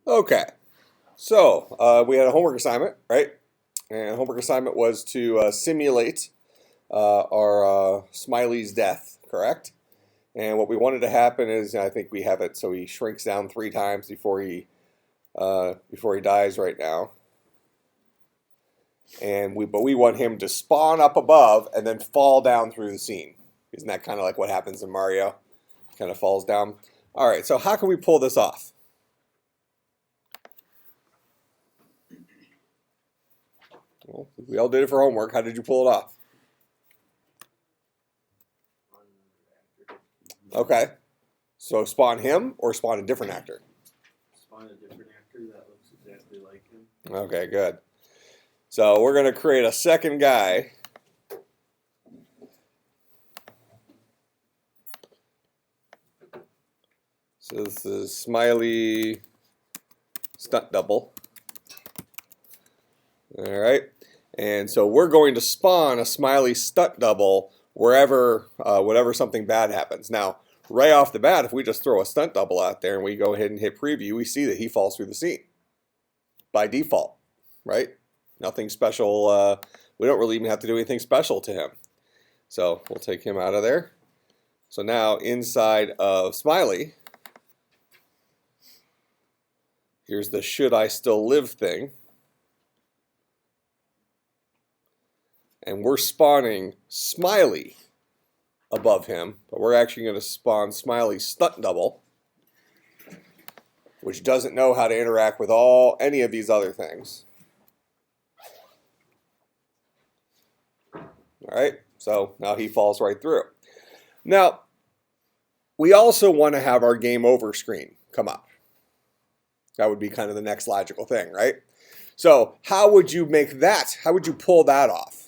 Okay, so we had a homework assignment, right? And homework assignment was to simulate our Smiley's death, correct? And what we wanted to happen is, I think we have it so he shrinks down 3 times before he dies right now. But we want him to spawn up above and then fall down through the scene. Isn't that kind of like what happens in Mario? Kind of falls down. All right, so how can we pull this off? Well, we all did it for homework. How did you pull it off? Okay. So spawn him or spawn a different actor? Spawn a different actor that looks exactly like him. Okay, good. So we're going to create a second guy. So this is Smiley stunt double. All right. And so we're going to spawn a Smiley stunt double wherever, whenever something bad happens. Now, right off the bat, if we just throw a stunt double out there and we go ahead and hit preview, we see that he falls through the scene by default, right? Nothing special. We don't really even have to do anything special to him. So we'll take him out of there. So now inside of Smiley, here's the should I still live thing. And we're spawning Smiley above him, but we're actually going to spawn Smiley's stunt double, which doesn't know how to interact with any of these other things. All right, so now he falls right through. Now, we also want to have our game over screen come up. That would be kind of the next logical thing, right? So how would you make that? How would you pull that off?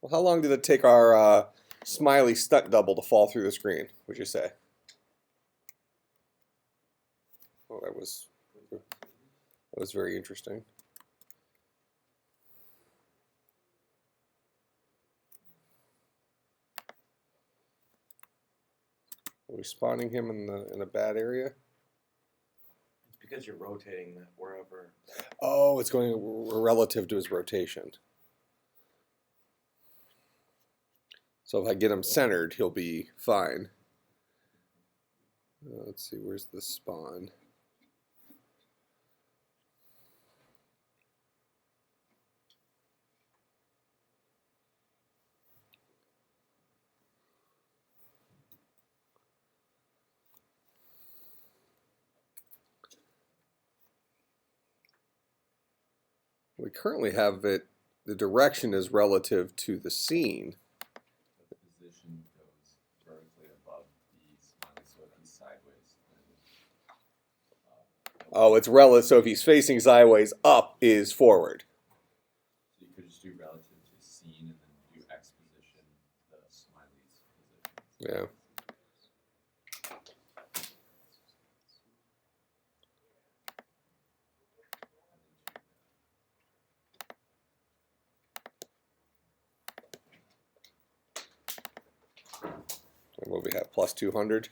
Well, how long did it take our Smiley stunt double to fall through the screen, would you say? Well, that was very interesting. Are we spawning him in a bad area? It's because you're rotating that wherever. Oh, it's going relative to his rotation. So if I get him centered, he'll be fine. Let's see, where's the spawn? We currently have it, the direction is relative to the scene. The position goes vertically above the Smiley, so if he's sideways. Oh, it's relative, so if he's facing sideways, up is forward. So you could just do relative to scene and then do X position, the Smiley's position. Yeah. And what we have, plus 200.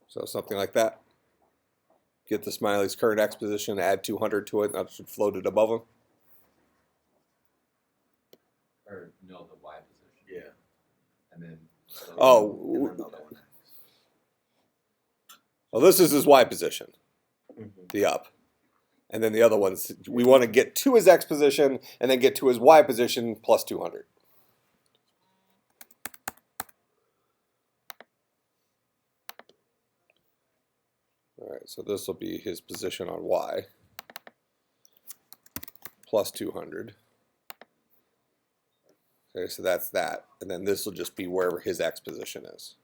So something like that. Get the Smiley's current X position, add 200 to it, and that should float it above him. Or no, the Y position. Yeah. And then. Oh. Well, this is his Y position, the up. And then the other ones, we want to get to his X position and then get to his Y position plus 200. All right, so this will be his position on Y plus 200. Okay, so that's that. And then this will just be wherever his X position is.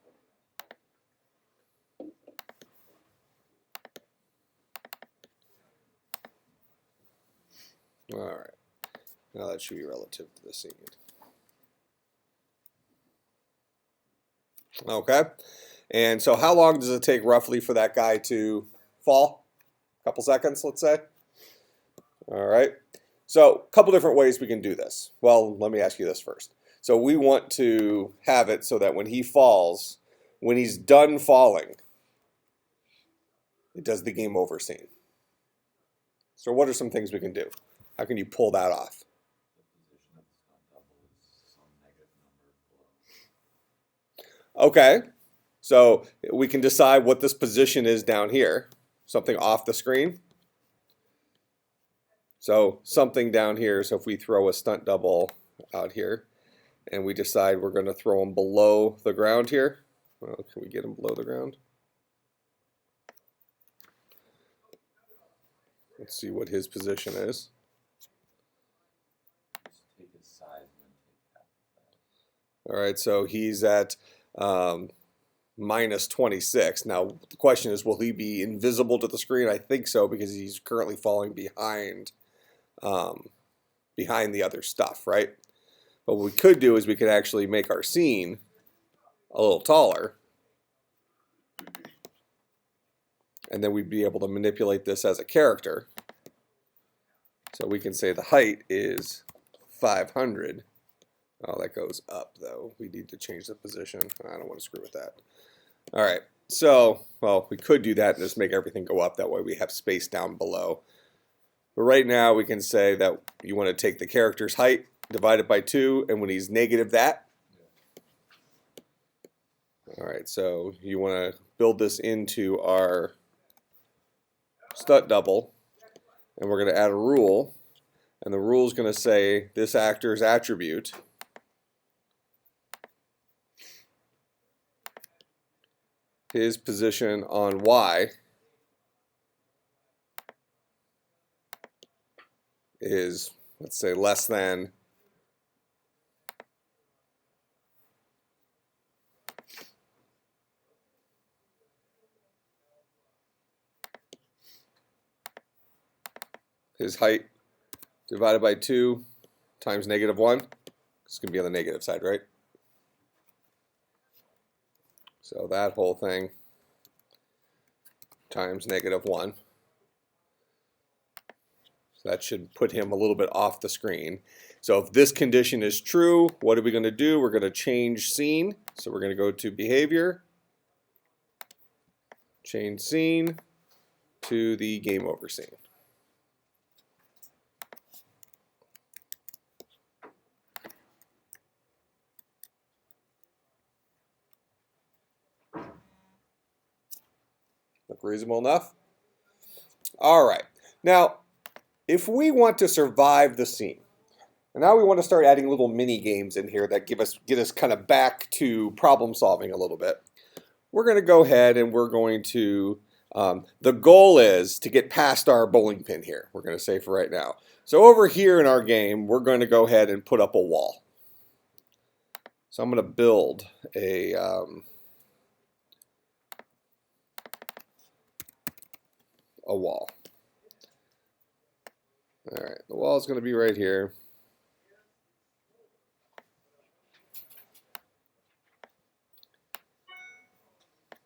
All right, now that should be relative to the scene. Okay, and so how long does it take roughly for that guy to fall? A couple seconds, let's say. All right, so a couple different ways we can do this. Well, let me ask you this first. So we want to have it so that when he falls, when he's done falling, it does the game over scene. So what are some things we can do? How can you pull that off? The position of the stunt double is some negative number below. Okay, so we can decide what this position is down here. Something off the screen. So something down here, so if we throw a stunt double out here, and we decide we're going to throw him below the ground here. Well, can we get him below the ground? Let's see what his position is. Just take his size and then take half of that. All right, so he's at minus 26. Now, the question is, will he be invisible to the screen? I think so, because he's currently falling behind the other stuff, right? But what we could do is we could actually make our scene a little taller. And then we'd be able to manipulate this as a character. So we can say the height is 500. Oh, that goes up, though. We need to change the position. I don't want to screw with that. All right. So, well, we could do that and just make everything go up. That way we have space down below. But right now we can say that you want to take the character's height, divide it by 2, and when he's negative that. All right, so you want to build this into our stunt double, and we're going to add a rule, and the rule is going to say this actor's attribute his position on Y is, let's say, less than his height divided by 2 times -1. It's going to be on the negative side, right? So that whole thing times -1. So that should put him a little bit off the screen. So if this condition is true, what are we going to do? We're going to change scene. So we're going to go to behavior, change scene to the game over scene. Look reasonable enough? All right. Now, if we want to survive the scene, and now we want to start adding little mini games in here that get us kind of back to problem solving a little bit. We're going to go ahead and we're going to, the goal is to get past our bowling pin here. We're going to say for right now. So over here in our game, we're going to go ahead and put up a wall. So I'm going to build a wall. All right, the wall is going to be right here.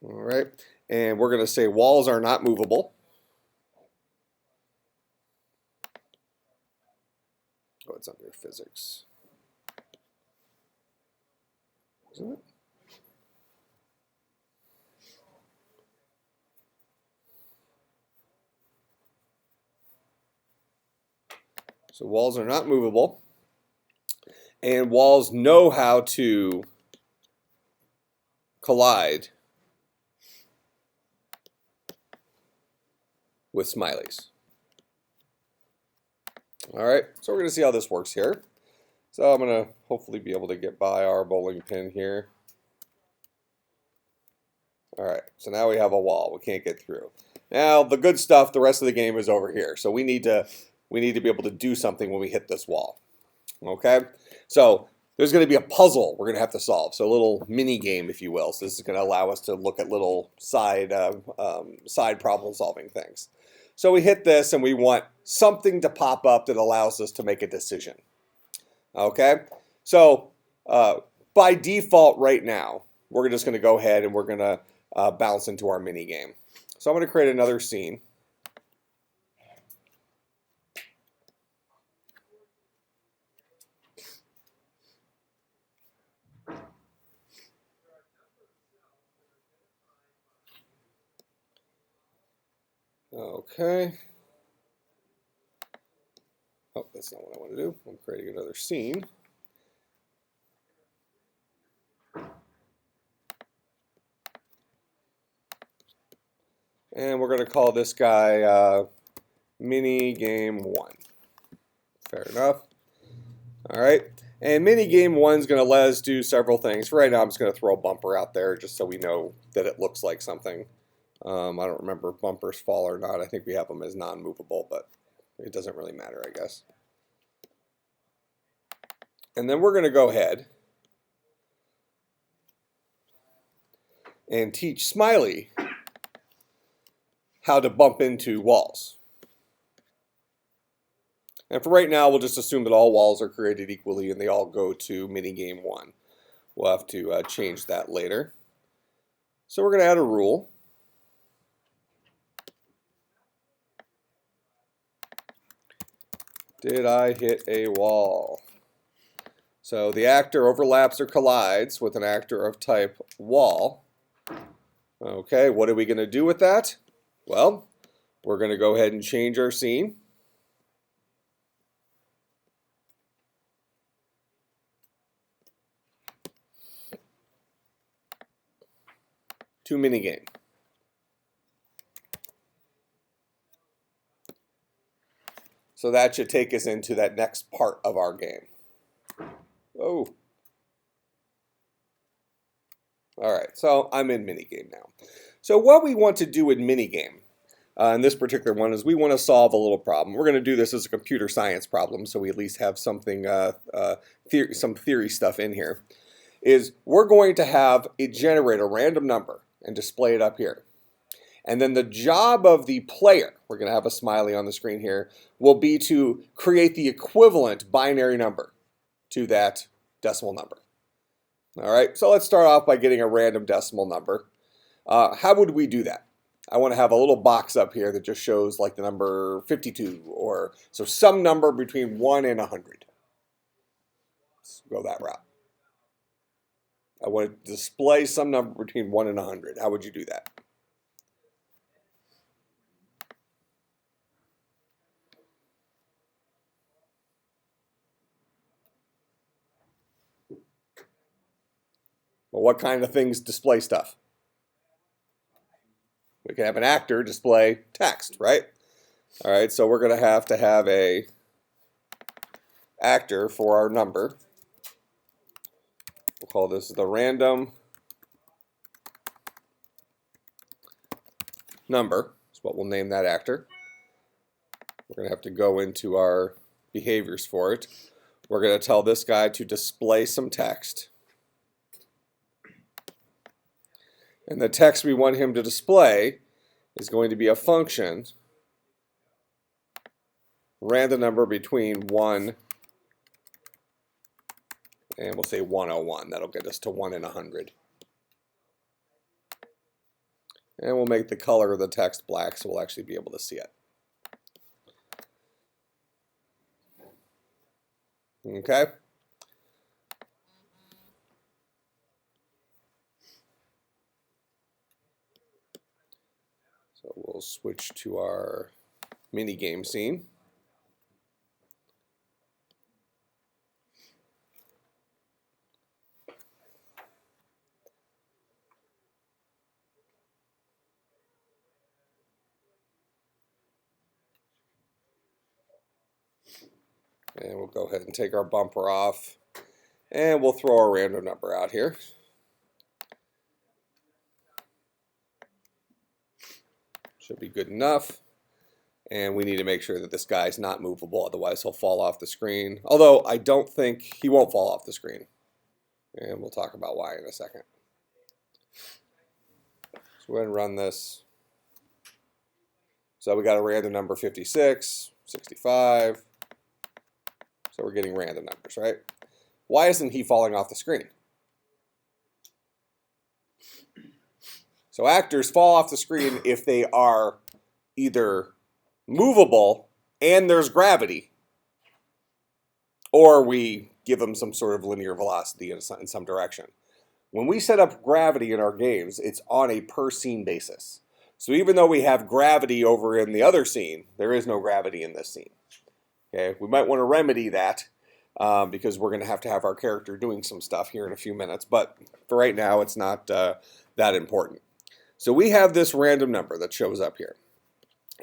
All right, and we're going to say walls are not movable. Oh, it's under physics. Isn't it? So walls are not movable, and walls know how to collide with smileys. All right, so we're going to see how this works here. So I'm going to hopefully be able to get by our bowling pin here. All right, so now we have a wall. We can't get through. Now the good stuff, the rest of the game is over here. So we need to be able to do something when we hit this wall. Okay, so there's going to be a puzzle we're going to have to solve. So a little mini game, if you will. So this is going to allow us to look at little side problem solving things. So we hit this and we want something to pop up that allows us to make a decision. Okay, so by default right now, we're just going to go ahead and we're going to bounce into our mini game. So I'm going to create another scene. Okay. Oh, that's not what I want to do. I'm creating another scene. And we're going to call this guy Minigame 1. Fair enough. All right. And Minigame 1 is going to let us do several things. For right now, I'm just going to throw a bumper out there just so we know that it looks like something. I don't remember if bumpers fall or not. I think we have them as non-movable, but it doesn't really matter, I guess. And then we're going to go ahead and teach Smiley how to bump into walls. And for right now, we'll just assume that all walls are created equally and they all go to Minigame 1. We'll have to change that later. So we're going to add a rule. Did I hit a wall? So the actor overlaps or collides with an actor of type wall. Okay, what are we going to do with that? Well, we're going to go ahead and change our scene. To Minigame. So that should take us into that next part of our game. Oh. All right, so I'm in Minigame now. So what we want to do in Minigame, in this particular one, is we want to solve a little problem. We're going to do this as a computer science problem, so we at least have something, some theory stuff in here. Is we're going to have it generate a random number and display it up here. And then the job of the player, we're going to have a smiley on the screen here, will be to create the equivalent binary number to that decimal number. All right, so let's start off by getting a random decimal number. How would we do that? I want to have a little box up here that just shows like the number 52, or so some number between 1 and 100. Let's go that route. I want to display some number between 1 and 100. How would you do that? Well, what kind of things display stuff? We can have an actor display text, right? All right, so we're going to have a actor for our number. We'll call this the random number. That's what we'll name that actor. We're going to have to go into our behaviors for it. We're going to tell this guy to display some text. And the text we want him to display is going to be a function, random number between 1 and we'll say 101. That'll get us to 1 and 100. And we'll make the color of the text black so we'll actually be able to see it. Okay? So we'll switch to our Minigame scene. And we'll go ahead and take our bumper off. And we'll throw a random number out here. Should be good enough. And we need to make sure that this guy's not movable, otherwise he'll fall off the screen. Although I don't think he won't fall off the screen. And we'll talk about why in a second. So go ahead and run this. So we got a random number 56, 65. So we're getting random numbers, right? Why isn't he falling off the screen? So actors fall off the screen if they are either movable and there's gravity, or we give them some sort of linear velocity in some direction. When we set up gravity in our games, it's on a per scene basis. So even though we have gravity over in the other scene, there is no gravity in this scene. Okay, we might want to remedy that because we're going to have our character doing some stuff here in a few minutes. But for right now, it's not that important. So we have this random number that shows up here.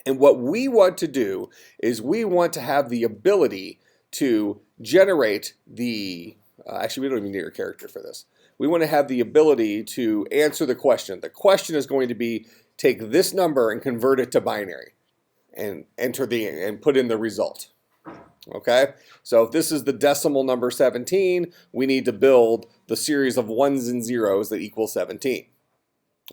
And what we want to do is we want to have the ability to generate the, actually we don't even need a character for this. We want to have the ability to answer the question. The question is going to be, take this number and convert it to binary and put in the result. Okay, so if this is the decimal number 17, we need to build the series of ones and zeros that equal 17.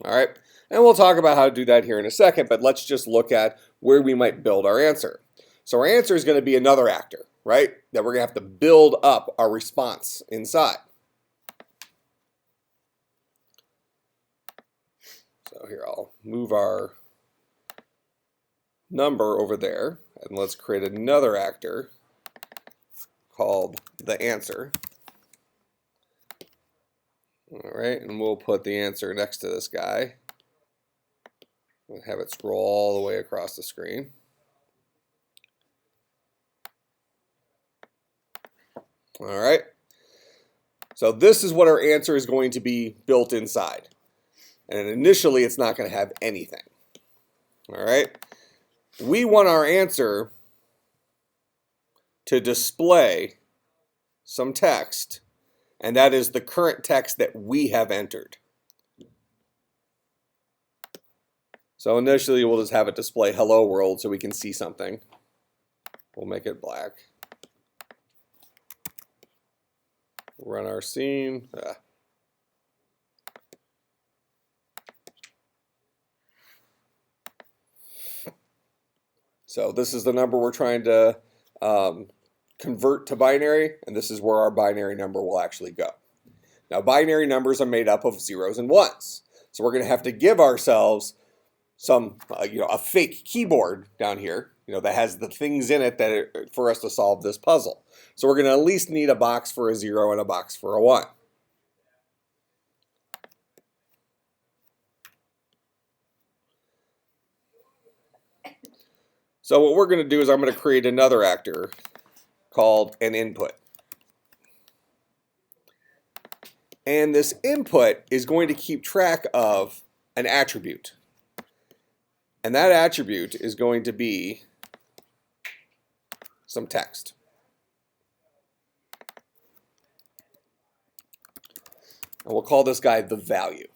All right, and we'll talk about how to do that here in a second, but let's just look at where we might build our answer. So our answer is going to be another actor, right, that we're going to have to build up our response inside. So here, I'll move our number over there, and let's create another actor called the answer. All right, and we'll put the answer next to this guy. We'll have it scroll all the way across the screen. All right, so this is what our answer is going to be built inside. And initially, it's not going to have anything. All right, we want our answer to display some text, and that is the current text that we have entered. So initially we'll just have it display hello world so we can see something. We'll make it black. Run our scene. So this is the number we're trying to convert to binary, and this is where our binary number will actually go. Now, binary numbers are made up of zeros and ones, so we're going to have to give ourselves some, a fake keyboard down here, that has the things in it for us to solve this puzzle. So we're going to at least need a box for a 0 and a box for a 1. So what we're going to do is I'm going to create another actor called an input. And this input is going to keep track of an attribute. And that attribute is going to be some text. And we'll call this guy the value.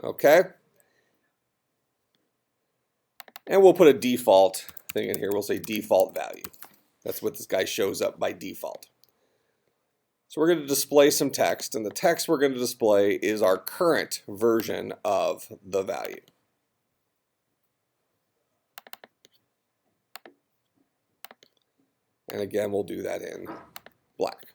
Okay? And we'll put a default thing in here. We'll say default value. That's what this guy shows up by default. So we're going to display some text, and the text we're going to display is our current version of the value. And again, we'll do that in black.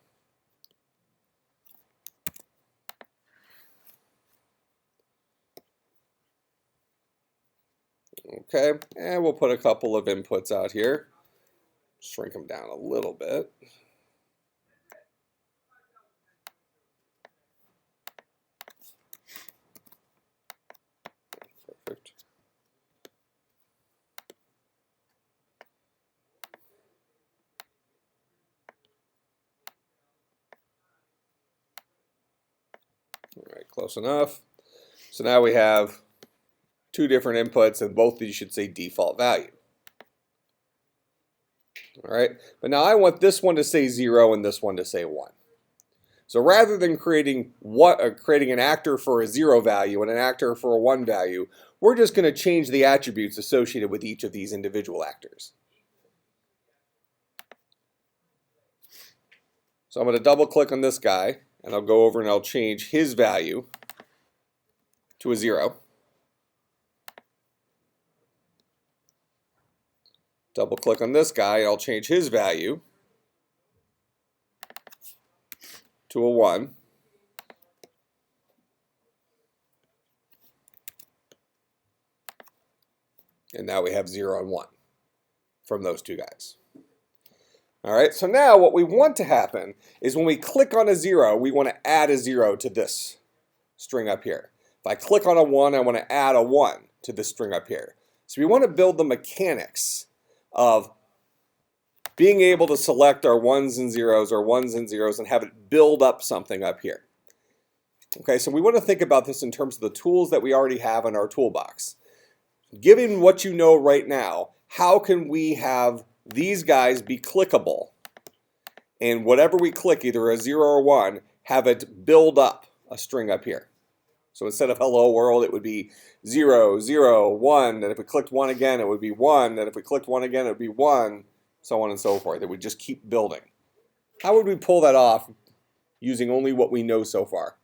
Okay, and we'll put a couple of inputs out here. Shrink them down a little bit. Perfect. All right, close enough. So now we have two different inputs, and both of these should say default value. All right, but now I want this one to say 0 and this one to say 1. So rather than creating an actor for a 0 value and an actor for a 1 value, we're just going to change the attributes associated with each of these individual actors. So I'm going to double click on this guy, and I'll go over and I'll change his value to a 0. Double click on this guy, and I'll change his value to a 1. And now we have 0 and 1 from those two guys. All right, so now what we want to happen is when we click on a 0, we want to add a 0 to this string up here. If I click on a 1, I want to add a 1 to this string up here. So we want to build the mechanics of being able to select our 1s and 0s or 1s and 0s and have it build up something up here. Okay, so we want to think about this in terms of the tools that we already have in our toolbox. Given what you know right now, how can we have these guys be clickable? And whatever we click, either a 0 or 1, have it build up a string up here. So instead of hello world, it would be 0, 0, 1. And if we clicked 1 again, it would be 1. And if we clicked 1 again, it would be 1. So on and so forth. It would just keep building. How would we pull that off using only what we know so far?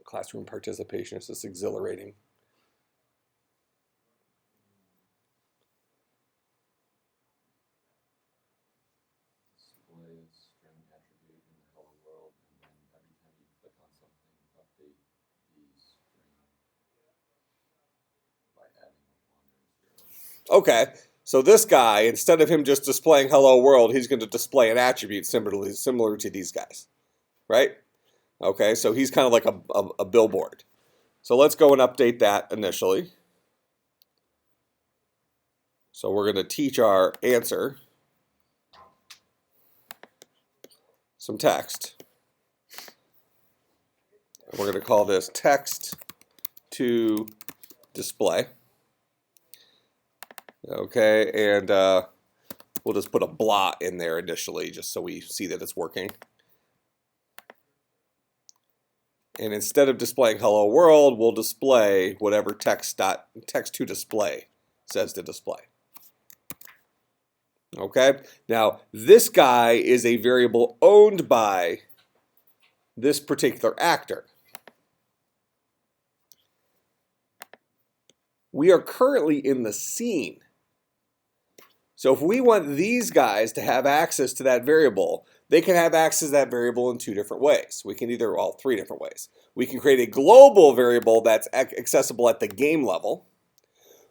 Classroom participation is just exhilarating. Display a string attribute in the hello world, and then every time you click on something, update the string by adding a 1 or 0. Okay, so this guy, instead of him just displaying hello world, he's going to display an attribute similar to these guys, right? Okay, so he's kind of like a billboard. So let's go and update that initially. So we're going to teach our answer some text. And we're going to call this text to display. Okay, and we'll just put a blah in there initially just so we see that it's working. And instead of displaying hello world, we'll display whatever text to display says to display. Okay, now this guy is a variable owned by this particular actor. We are currently in the scene. So if we want these guys to have access to that variable, they can have access to that variable in 2 different ways. We can either, well, 3 different ways. We can create a global variable that's accessible at the game level.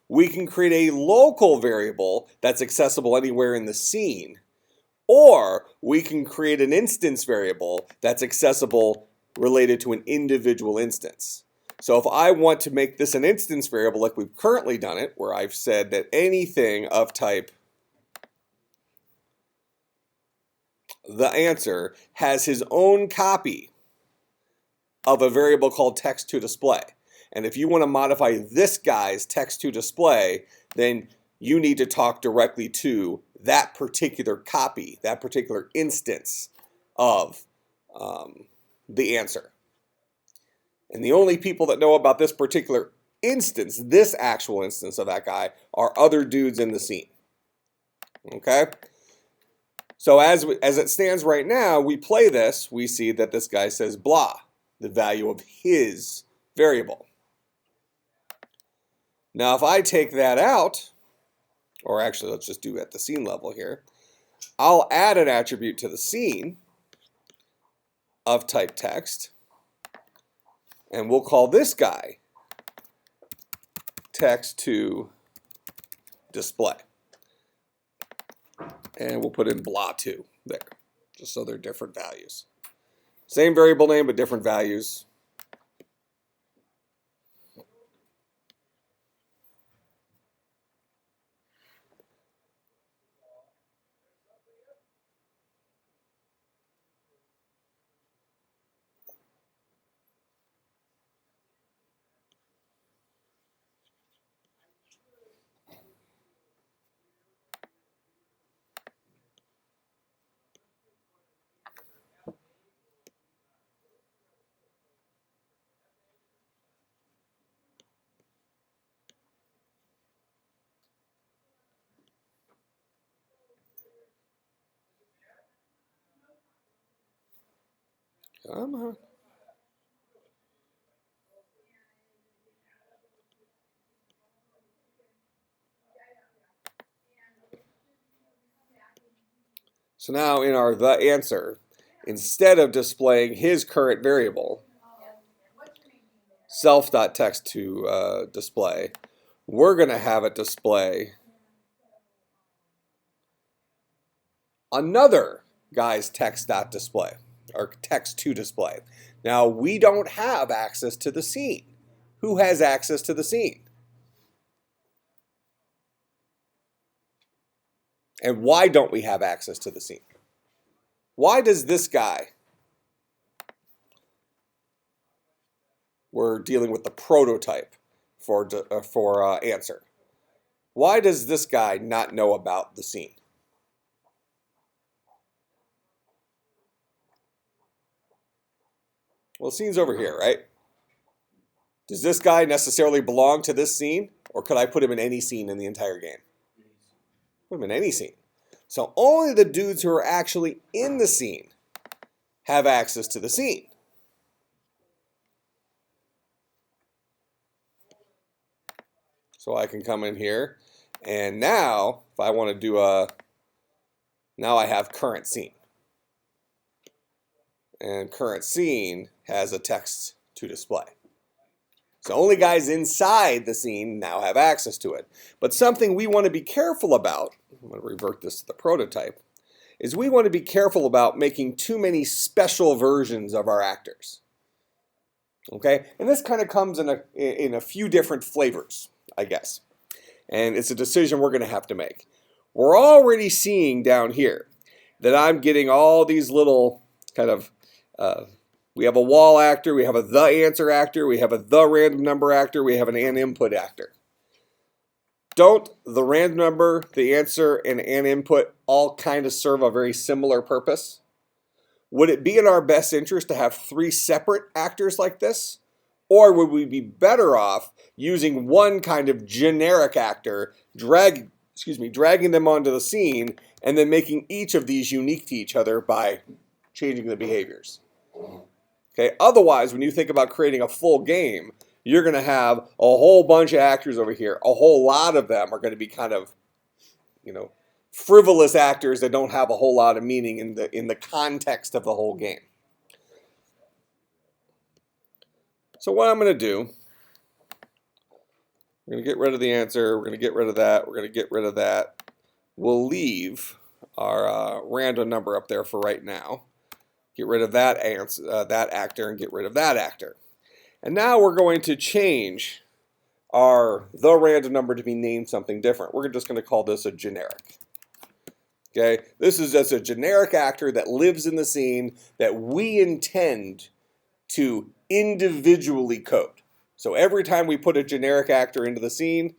We can create a local variable that's accessible anywhere in the scene. Or we can create an instance variable that's accessible related to an individual instance. So if I want to make this an instance variable like we've currently done it, where I've said that anything of type the answer has his own copy of a variable called text to display. And if you want to modify this guy's text to display, then you need to talk directly to that particular copy, that particular instance of the answer. And the only people that know about this particular instance, this actual instance of that guy, are other dudes in the scene. Okay? So as it stands right now, we play this, we see that this guy says blah, the value of his variable. Now if I take that out, or actually let's just do it at the scene level here, I'll add an attribute to the scene of type text, and we'll call this guy text to display. And we'll put in blah 2 there, just so they're different values. Same variable name, but different values. Come on. So now in our the answer, instead of displaying his current variable, self.text to display, we're going to have it display another guy's text.display or text to display. Now, we don't have access to the scene. Who has access to the scene? And why don't we have access to the scene? Why does this guy, we're dealing with the prototype for answer. Why does this guy not know about the scene? Well, the scene's over here, right? Does this guy necessarily belong to this scene? Or could I put him in any scene in the entire game? Put him in any scene. So only the dudes who are actually in the scene have access to the scene. So I can come in here, and now, if I want to do now I have current scene. And current scene has a text to display. So only guys inside the scene now have access to it. But something we want to be careful about, I'm going to revert this to the prototype, is we want to be careful about making too many special versions of our actors. Okay? And this kind of comes in a few different flavors, I guess. And it's a decision we're going to have to make. We're already seeing down here that I'm getting all these little kind of, we have a wall actor, we have a the answer actor, we have a the random number actor, we have an input actor. Don't the random number, the answer, and an input all kind of serve a very similar purpose? Would it be in our best interest to have 3 separate actors like this? Or would we be better off using one kind of generic actor, dragging them onto the scene, and then making each of these unique to each other by changing the behaviors? Okay. Otherwise, when you think about creating a full game, you're going to have a whole bunch of actors over here. A whole lot of them are going to be kind of, frivolous actors that don't have a whole lot of meaning in the context of the whole game. So what I'm going to do, we're going to get rid of the answer. We're going to get rid of that. We're going to get rid of that. We'll leave our random number up there for right now. Get rid of that actor and get rid of that actor. And now we're going to change the random number to be named something different. We're just going to call this a generic. Okay, this is just a generic actor that lives in the scene that we intend to individually code. So every time we put a generic actor into the scene,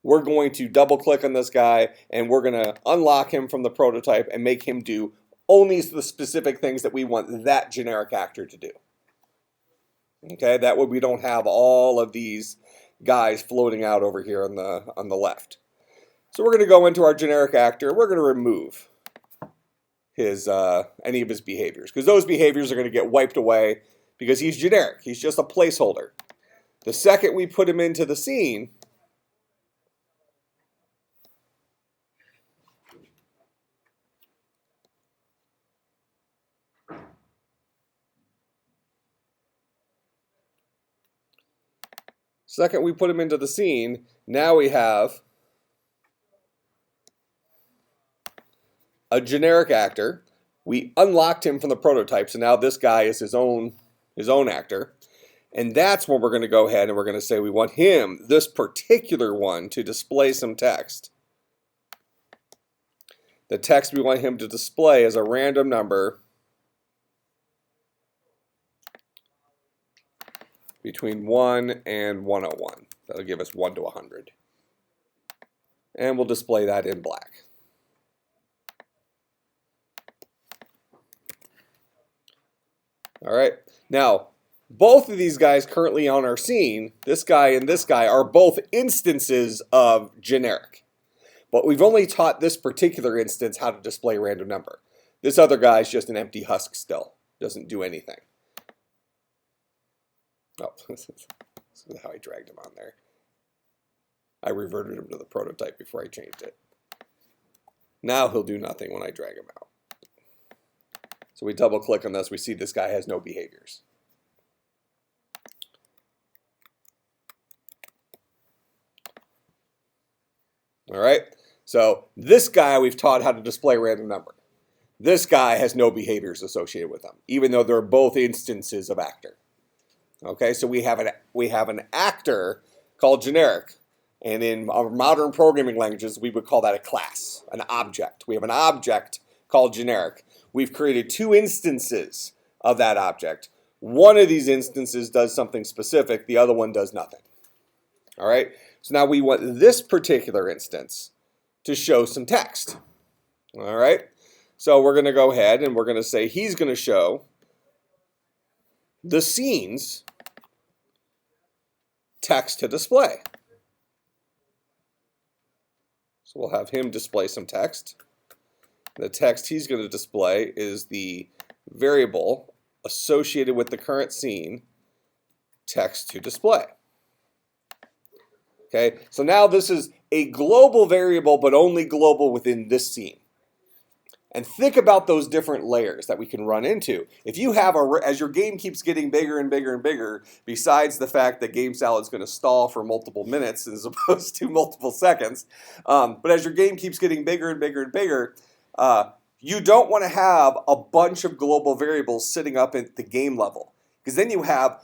we're going to double click on this guy and we're going to unlock him from the prototype and make him do only the specific things that we want that generic actor to do. Okay, that way we don't have all of these guys floating out over here on the left. So we're going to go into our generic actor. We're going to remove any of his behaviors, because those behaviors are going to get wiped away because he's generic. He's just a placeholder. The second we put him into the scene, now we have a generic actor. We unlocked him from the prototype, so now this guy is his own actor. And that's when we're going to go ahead and we're going to say we want him, this particular one, to display some text. The text we want him to display is a random number between 1 and 101. That'll give us 1 to 100. And we'll display that in black. All right. Now, both of these guys currently on our scene, this guy and this guy, are both instances of generic. But we've only taught this particular instance how to display random number. This other guy is just an empty husk still. Doesn't do anything. Oh, this is how I dragged him on there. I reverted him to the prototype before I changed it. Now he'll do nothing when I drag him out. So we double click on this, we see this guy has no behaviors. All right. So this guy we've taught how to display random number. This guy has no behaviors associated with them, even though they're both instances of actor. Okay, so we have an actor called generic, and in our modern programming languages, we would call that a class, an object. We have an object called generic. We've created two instances of that object. One of these instances does something specific, the other one does nothing. All right, so now we want this particular instance to show some text. All right, so we're going to go ahead and we're going to say he's going to show the scene's text to display. So we'll have him display some text. The text he's going to display is the variable associated with the current scene text to display. Okay, so now this is a global variable, but only global within this scene. And think about those different layers that we can run into. If you have as your game keeps getting bigger and bigger and bigger, besides the fact that GameSalad is going to stall for multiple minutes as opposed to multiple seconds, but as your game keeps getting bigger and bigger and bigger, you don't want to have a bunch of global variables sitting up at the game level, because then you have,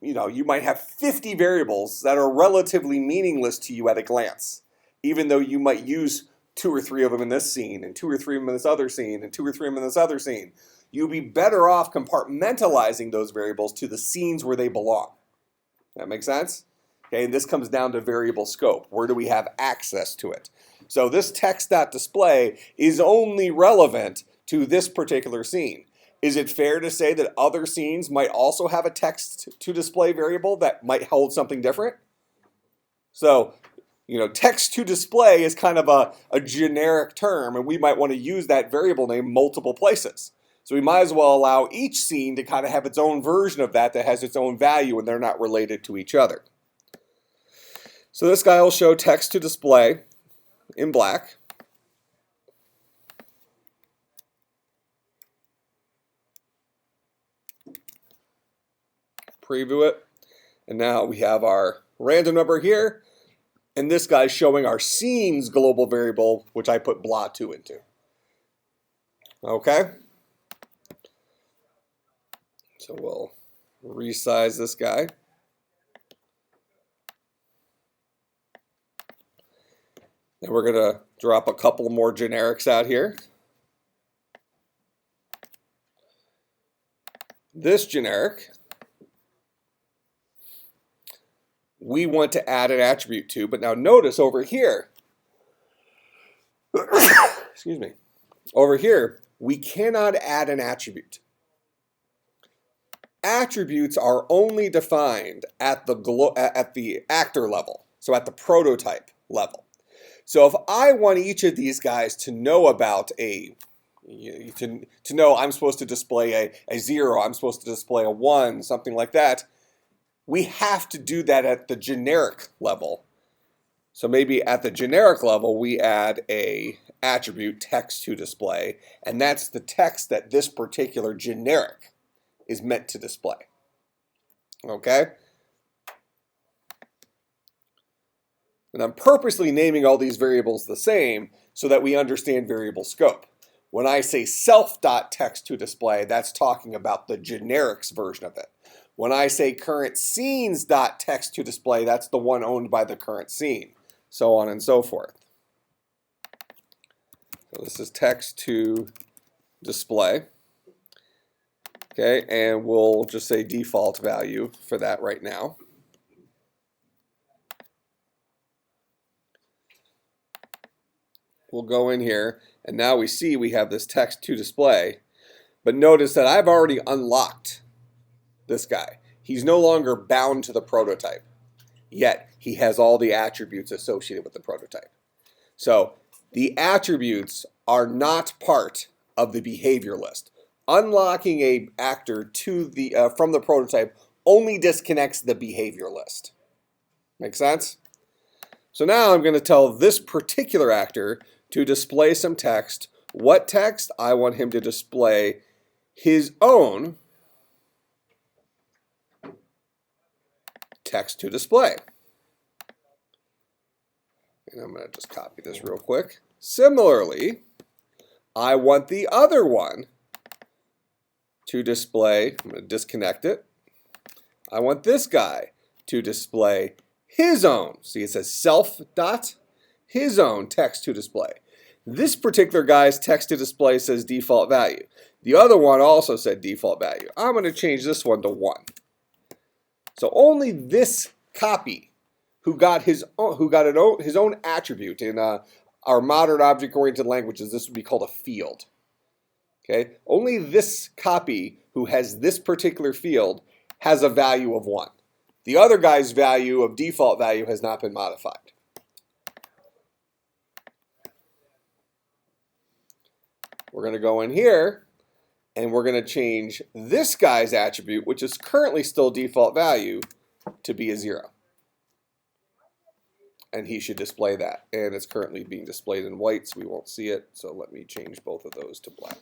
you might have 50 variables that are relatively meaningless to you at a glance, even though you might use 2 or 3 of them in this scene, and 2 or 3 of them in this other scene, and 2 or 3 of them in this other scene. You'd be better off compartmentalizing those variables to the scenes where they belong. That makes sense? Okay, and this comes down to variable scope. Where do we have access to it? So this text.display is only relevant to this particular scene. Is it fair to say that other scenes might also have a text to display variable that might hold something different? So, text to display is kind of a generic term, and we might want to use that variable name multiple places. So we might as well allow each scene to kind of have its own version of that has its own value, and they're not related to each other. So this guy will show text to display in black. Preview it. And now we have our random number here. And this guy's showing our scene's global variable, which I put blah2 into. Okay? So we'll resize this guy. Then we're going to drop a couple more generics out here. This generic, we want to add an attribute to, but now notice over here, excuse me, over here, we cannot add an attribute. Attributes are only defined at the actor level, so at the prototype level. So if I want each of these guys to know about to know I'm supposed to display a 0, I'm supposed to display a 1, something like that, we have to do that at the generic level. So maybe at the generic level, we add a attribute text to display, and that's the text that this particular generic is meant to display. Okay? And I'm purposely naming all these variables the same so that we understand variable scope. When I say self.text to display, that's talking about the generics version of it. When I say current scenes.text to display, that's the one owned by the current scene, so on and so forth. So this is text to display. Okay, and we'll just say default value for that right now. We'll go in here, and now we see we have this text to display. But notice that I've already unlocked this guy. He's no longer bound to the prototype, yet he has all the attributes associated with the prototype. So the attributes are not part of the behavior list. Unlocking a actor to from the prototype only disconnects the behavior list. Make sense? So now I'm going to tell this particular actor to display some text. What text? I want him to display his own text to display. And I'm going to just copy this real quick. Similarly, I want the other one to display, I'm going to disconnect it. I want this guy to display his own. See, it says self dot his own text to display. This particular guy's text to display says default value. The other one also said default value. I'm going to change this one to 1. So only this copy who got his own attribute in our modern object-oriented languages, this would be called a field. Okay, only this copy who has this particular field has a value of 1. The other guy's value of default value has not been modified. We're going to go in here and we're going to change this guy's attribute, which is currently still default value, to be a 0. And he should display that. And it's currently being displayed in white, so we won't see it. So let me change both of those to black.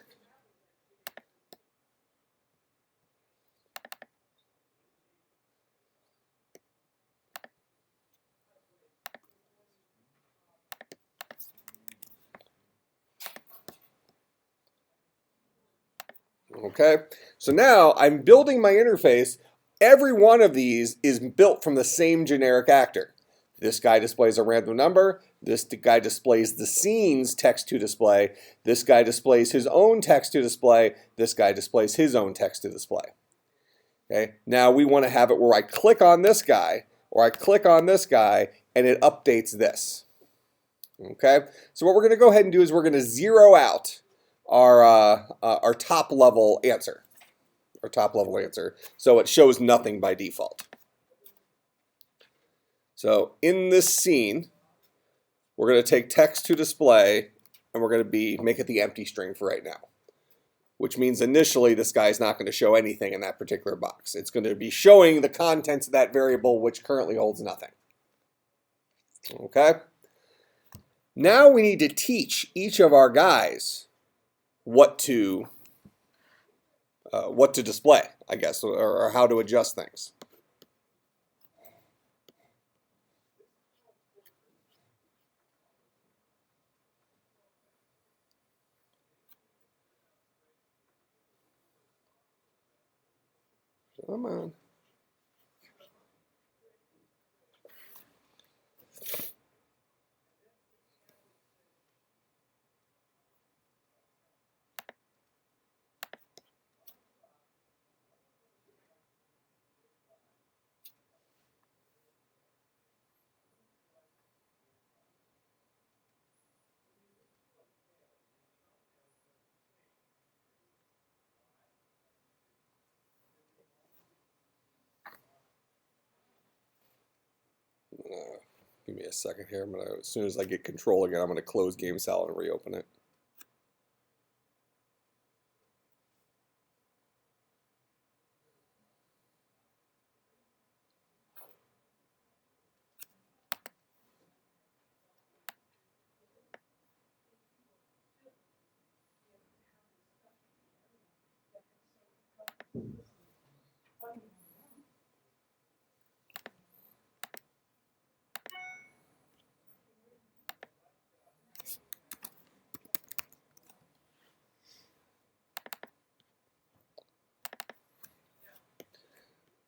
Okay, so now I'm building my interface. Every one of these is built from the same generic actor. This guy displays a random number. This guy displays the scene's text to display. This guy displays his own text to display. This guy displays his own text to display. Okay, now we want to have it where I click on this guy or I click on this guy and it updates this. Okay, so what we're going to go ahead and do is we're going to zero out our top level answer. So it shows nothing by default. So in this scene, we're going to take text to display and we're going to make it the empty string for right now. Which means initially this guy is not going to show anything in that particular box. It's going to be showing the contents of that variable, which currently holds nothing. Okay? Now we need to teach each of our guys what to display, I guess, or how to adjust things. Come on. Give me a second here. As soon as I get control again, I'm going to close GameSal and reopen it.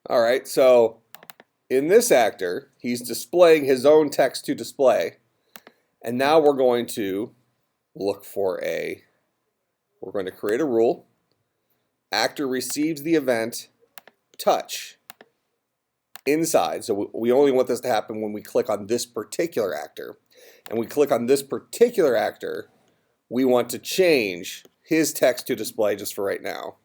All right, so in this actor, he's displaying his own text to display. And now we're going to look for we're going to create a rule. Actor receives the event touch inside. So we only want this to happen when we click on this particular actor. And we click on this particular actor, we want to change his text to display just for right now.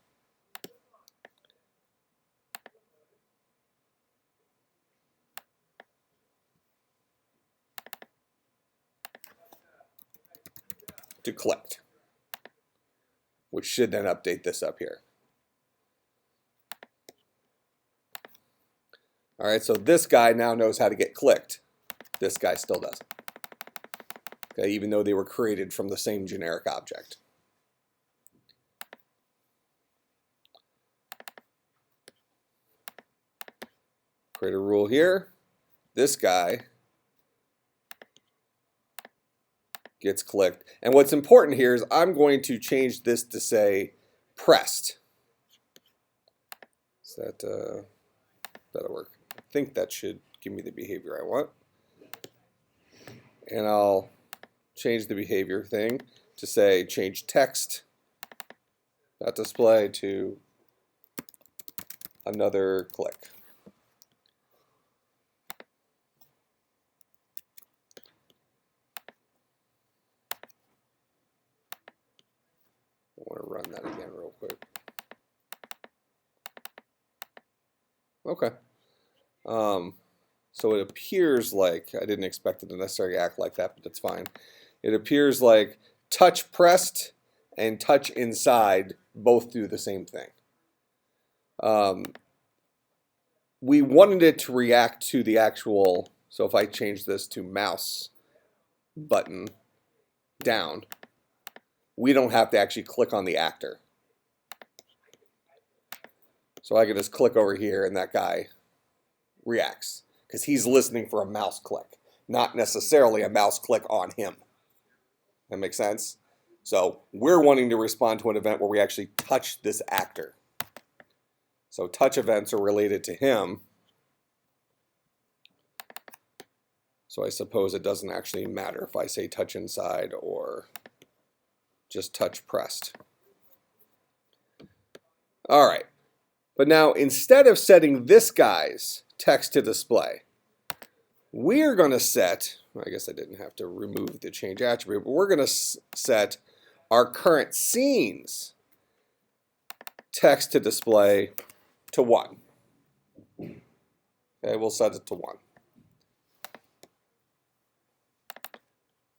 To clicked, which should then update this up here. All right, so this guy now knows how to get clicked. This guy still doesn't. Okay, even though they were created from the same generic object. Create a rule here. This guy gets clicked. And what's important here is I'm going to change this to say pressed. Is that, that'll work. I think that should give me the behavior I want. And I'll change the behavior thing to say change text dot display to another click. I want to run that again real quick. Okay. So it appears like, I didn't expect it to necessarily act like that, but that's fine. It appears like touch pressed and touch inside both do the same thing. We wanted it to react to the actual, so if I change this to mouse button down, we don't have to actually click on the actor. So I can just click over here and that guy reacts because he's listening for a mouse click, not necessarily a mouse click on him. That makes sense? So we're wanting to respond to an event where we actually touch this actor. So touch events are related to him. So I suppose it doesn't actually matter if I say touch inside or just touch pressed. All right. But now instead of setting this guy's text to display, we're going to set, I guess I didn't have to remove the change attribute, but we're going to set our current scene's text to display to 1. Okay, we'll set it to 1.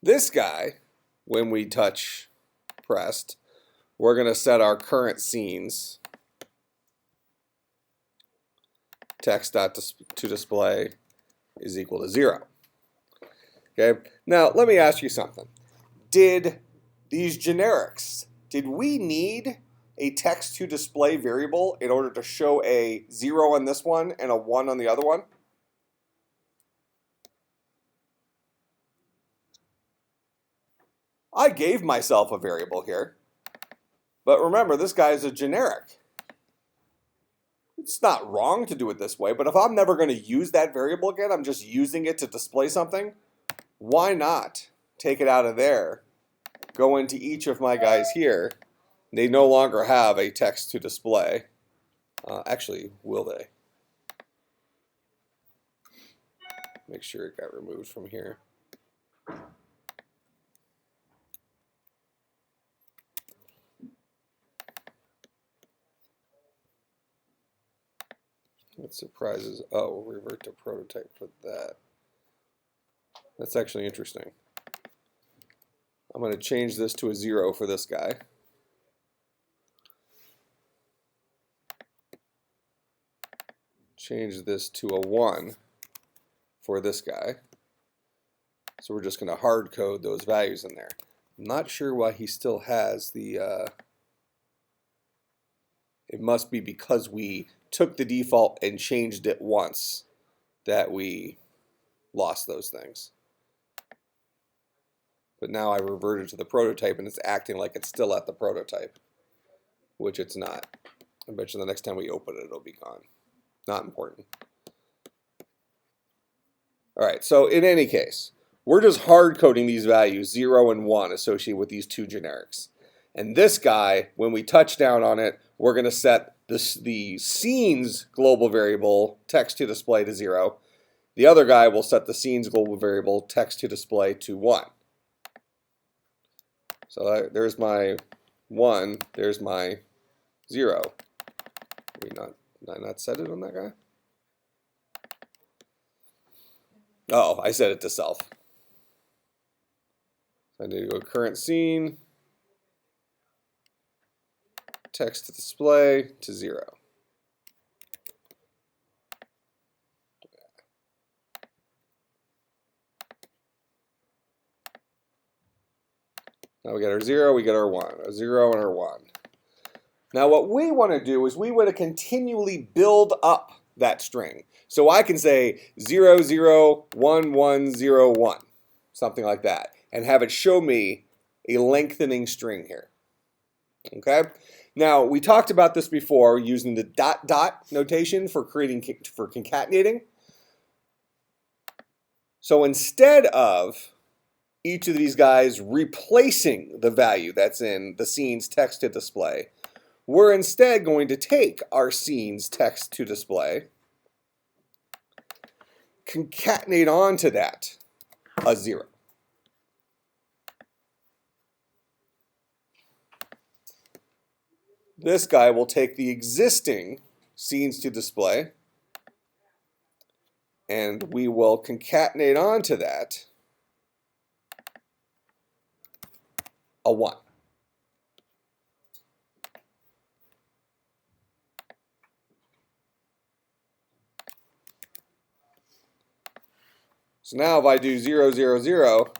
This guy, when we touch pressed, we're going to set our current scene's text to display is equal to 0. Okay, now let me ask you something. Did these generics, did we need a text to display variable in order to show a 0 on this one and a 1 on the other one? I gave myself a variable here, but remember this guy is a generic. It's not wrong to do it this way, but if I'm never going to use that variable again, I'm just using it to display something, why not take it out of there, go into each of my guys here, they no longer have a text to display. Actually, will they? Make sure it got removed from here. What surprises? Oh, we'll revert to prototype for that. That's actually interesting. I'm going to change this to a 0 for this guy. Change this to a 1 for this guy. So we're just going to hard code those values in there. I'm not sure why he still has the, it must be because we took the default and changed it once that we lost those things. But now I reverted to the prototype and it's acting like it's still at the prototype, which it's not. I bet you the next time we open it, it'll be gone. Not important. All right, so in any case, we're just hard coding these values 0 and 1 associated with these two generics. And this guy, when we touch down on it, we're going to set the scene's global variable text to display to 0. The other guy will set the scene's global variable text to display to 1. So there's my 1, there's my 0. Did I not set it on that guy? Oh, I set it to self. So I need to go current scene, text to display to 0. Now we get our 0, we get our 1, a 0 and our 1. Now what we want to do is we want to continually build up that string. So I can say 0, 0, 1, 1, 0, 1, something like that. and have it show me a lengthening string here. Okay? Now, we talked about this before using the dot dot notation for concatenating. So instead of each of these guys replacing the value that's in the scene's text to display, we're instead going to take our scene's text to display, concatenate onto that a 0. This guy will take the existing scenes to display, and we will concatenate onto that a 1. So now if I do 0, 0, 0,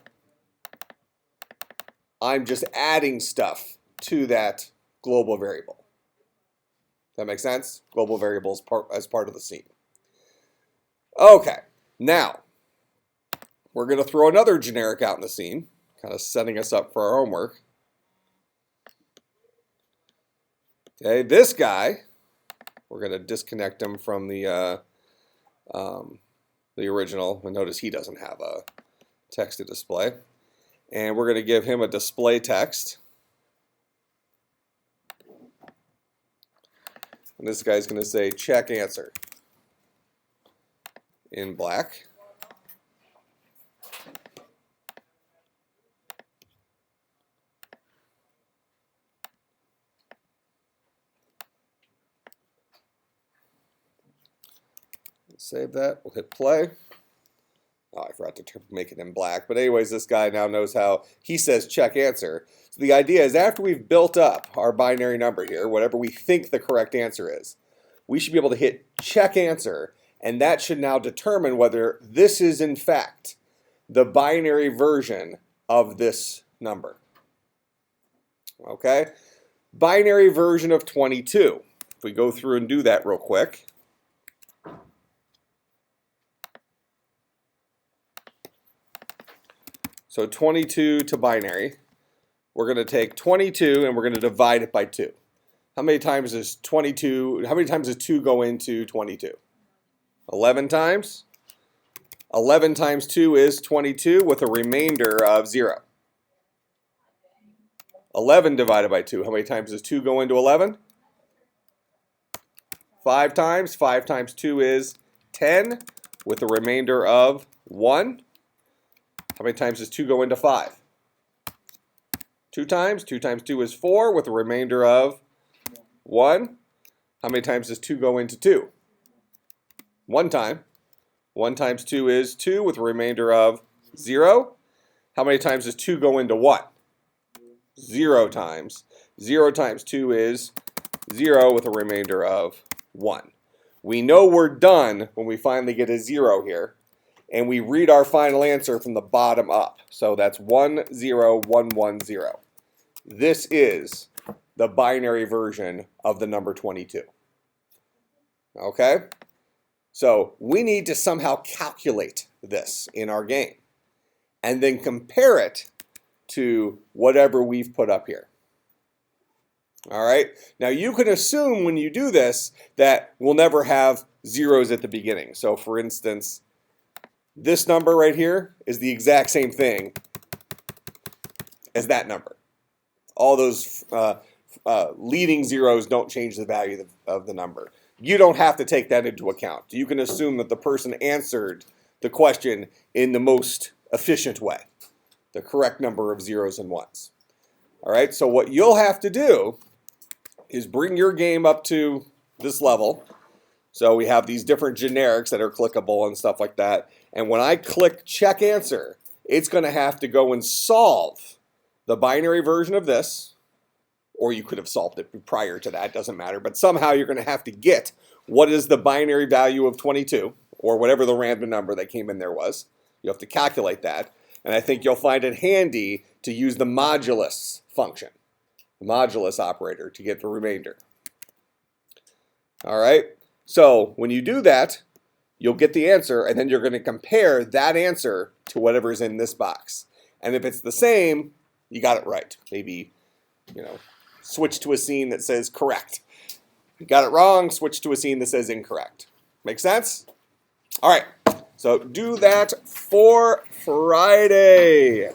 I'm just adding stuff to that global variable. That makes sense? Global variable is as part of the scene. Okay, now we're going to throw another generic out in the scene, kind of setting us up for our homework. Okay, this guy, we're going to disconnect him from the original. And notice he doesn't have a text to display. And we're going to give him a display text. And this guy's going to say check answer in black. Save that. We'll hit play. Oh, I forgot to make it in black. But anyways, this guy now knows how he says check answer. So the idea is after we've built up our binary number here, whatever we think the correct answer is, we should be able to hit check answer, and that should now determine whether this is in fact the binary version of this number. Okay? Binary version of 22. If we go through and do that real quick. So 22 to binary, we're going to take 22 and we're going to divide it by 2. How many times does 22, how many times does 2 go into 22? 11 times. 11 times 2 is 22 with a remainder of 0. 11 divided by 2, how many times does 2 go into 11? 5 times. 5 times 2 is 10 with a remainder of 1. How many times does 2 go into 5? 2 times. 2 times 2 is 4 with a remainder of 1. How many times does 2 go into 2? 1 time. 1 times 2 is 2 with a remainder of 0. How many times does 2 go into 1? 0 times. 0 times 2 is 0 with a remainder of 1. We know we're done when we finally get a 0 here. And we read our final answer from the bottom up. So that's 10110. This is the binary version of the number 22. Okay? So we need to somehow calculate this in our game and then compare it to whatever we've put up here. All right? Now you can assume when you do this that we'll never have zeros at the beginning. So for instance, this number right here is the exact same thing as that number. All those leading zeros don't change the value of the number. You don't have to take that into account. You can assume that the person answered the question in the most efficient way, the correct number of zeros and ones. All right, so what you'll have to do is bring your game up to this level. So we have these different generics that are clickable and stuff like that. And when I click check answer, it's going to have to go and solve the binary version of this, or you could have solved it prior to that, doesn't matter. But somehow you're going to have to get what is the binary value of 22, or whatever the random number that came in there was. You have to calculate that. And I think you'll find it handy to use the modulus function, the modulus operator, to get the remainder. All right. So when you do that, you'll get the answer, and then you're going to compare that answer to whatever's in this box. And if it's the same, you got it right. Maybe, switch to a scene that says correct. You got it wrong, switch to a scene that says incorrect. Make sense? All right, so do that for Friday.